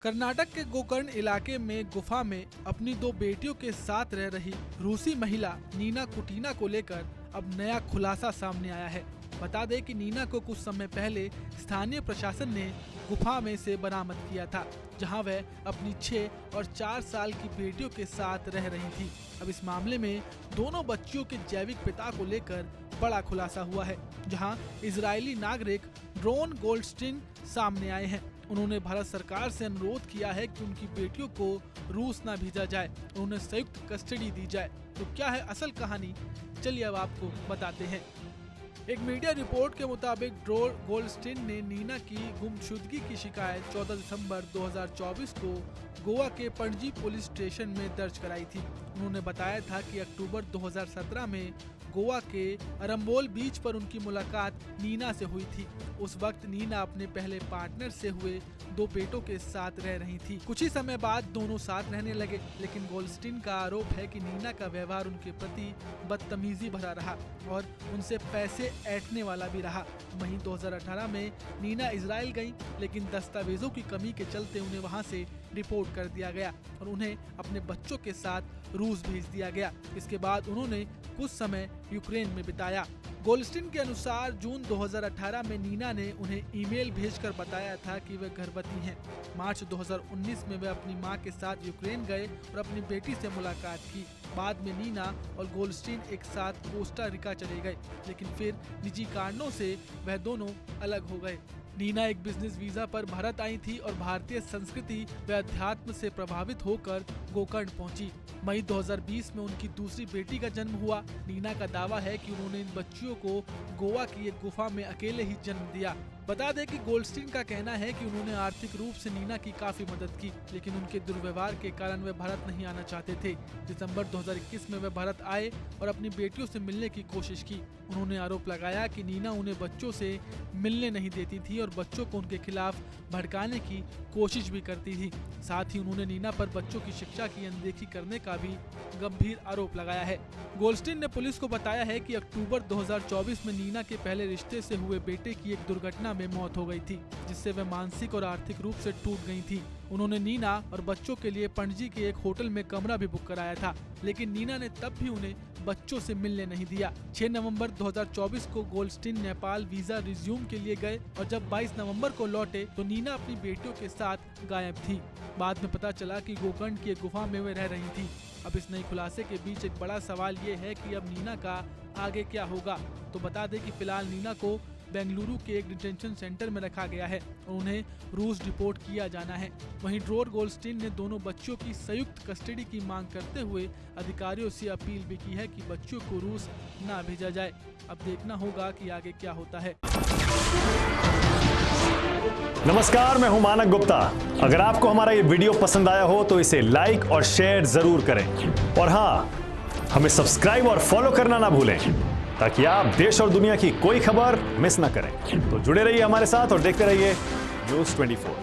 कर्नाटक के गोकर्ण इलाके में गुफा में अपनी दो बेटियों के साथ रह रही रूसी महिला नीना कुटीना को लेकर अब नया खुलासा सामने आया है। बता दें कि नीना को कुछ समय पहले स्थानीय प्रशासन ने गुफा में से बरामद किया था, जहां वह अपनी 6 और 4 साल की बेटियों के साथ रह रही थी। अब इस मामले में दोनों बच्चियों के जैविक पिता को लेकर बड़ा खुलासा हुआ है, जहां इजरायली नागरिक ड्रोन गोल्डस्टीन सामने आए हैं। उन्होंने भारत सरकार से अनुरोध किया है कि उनकी बेटियों को रूस न भेजा जाए, उन्हें संयुक्त कस्टडी दी जाए। तो क्या है असल कहानी, चलिए अब आपको बताते हैं। एक मीडिया रिपोर्ट के मुताबिक ड्रोन गोल्डस्टीन ने नीना की गुमशुदगी की शिकायत 14 दिसंबर 2024 को गोवा के पणजी पुलिस स्टेशन में दर्ज कराई थी। उन्होंने बताया था कि अक्टूबर 2017 में गोवा के अरम्बोल बीच पर उनकी मुलाकात नीना से हुई थी। उस वक्त नीना अपने पहले पार्टनर से हुए 2 बेटों के साथ रह रही थी। कुछ ही समय बाद दोनों साथ रहने लगे, लेकिन गोल्डस्टीन का आरोप है कि नीना का व्यवहार उनके प्रति बदतमीजी भरा रहा और उनसे पैसे ऐंठने वाला भी रहा। वहीं 2018 में नीना इजराइल गई, लेकिन दस्तावेजों की कमी के चलते उन्हें वहां से रिपोर्ट कर दिया गया और उन्हें अपने बच्चों के साथ रूस भेज दिया गया। इसके बाद उन्होंने कुछ समय यूक्रेन में बिताया। गोल्डस्टीन के अनुसार जून 2018 में नीना ने उन्हें ईमेल भेजकर बताया था कि वे गर्भवती हैं। मार्च 2019 में वे अपनी मां के साथ यूक्रेन गए और अपनी बेटी से मुलाकात की। बाद में नीना और गोल्डस्टीन एक साथ कोस्टा रिका चले गए, लेकिन फिर निजी कारणों से वह दोनों अलग हो गए। नीना एक बिजनेस वीजा पर भारत आई थी और भारतीय संस्कृति व अध्यात्म से प्रभावित होकर गोकर्ण पहुंची। मई 2020 में उनकी दूसरी बेटी का जन्म हुआ। नीना का दावा है कि उन्होंने इन बच्चियों को गोवा की एक गुफा में अकेले ही जन्म दिया। बता दें कि गोल्डस्टीन का कहना है कि उन्होंने आर्थिक रूप से नीना की काफी मदद की, लेकिन उनके दुर्व्यवहार के कारण वे भारत नहीं आना चाहते थे। दिसंबर 2021 में वे भारत आए और अपनी बेटियों से मिलने की कोशिश की। उन्होंने आरोप लगाया कि नीना उन्हें बच्चों से मिलने नहीं देती थी और बच्चों को उनके खिलाफ भड़काने की कोशिश भी करती थी। साथ ही उन्होंने नीना पर बच्चों की शिक्षा की अनदेखी करने का भी गंभीर आरोप लगाया है। गोल्डस्टीन ने पुलिस को बताया है कि अक्टूबर 2024 में नीना के पहले रिश्ते से हुए बेटे की एक दुर्घटना में मौत हो गई थी, जिससे वे मानसिक और आर्थिक रूप से टूट गई थी। उन्होंने नीना और बच्चों के लिए पणजी के एक होटल में कमरा भी बुक कराया था, लेकिन नीना ने तब भी उन्हें बच्चों से मिलने नहीं दिया। 6 नवंबर 2024 को गोल्डस्टीन नेपाल वीजा रिज्यूम के लिए गए और जब 22 नवंबर को लौटे तो नीना अपनी बेटियों के साथ गायब थी। बाद में पता चला कि गोकर्ण की एक गुफा में वे रह रही थी। अब इस नई खुलासे के बीच एक बड़ा सवाल ये है कि अब नीना का आगे क्या होगा। तो बता दें कि फिलहाल नीना को बेंगलुरु के एक डिटेंशन सेंटर में रखा गया है और उन्हें रूस डिपोर्ट किया जाना है। वहीं ड्रोन गोल्डस्टीन ने दोनों बच्चियों की संयुक्त कस्टडी की मांग करते हुए अधिकारियों से अपील भी की है कि बच्चियों को रूस ना भेजा जाए। अब देखना होगा कि आगे क्या होता है। नमस्कार, मैं हूं मानक गुप्ता। अगर आपको हमारा ये वीडियो पसंद आया हो तो इसे लाइक और शेयर जरूर करें और हाँ, हमें सब्सक्राइब और फॉलो करना ना भूलें ताकि आप देश और दुनिया की कोई खबर मिस ना करें। तो जुड़े रहिए हमारे साथ और देखते रहिए न्यूज़ 24।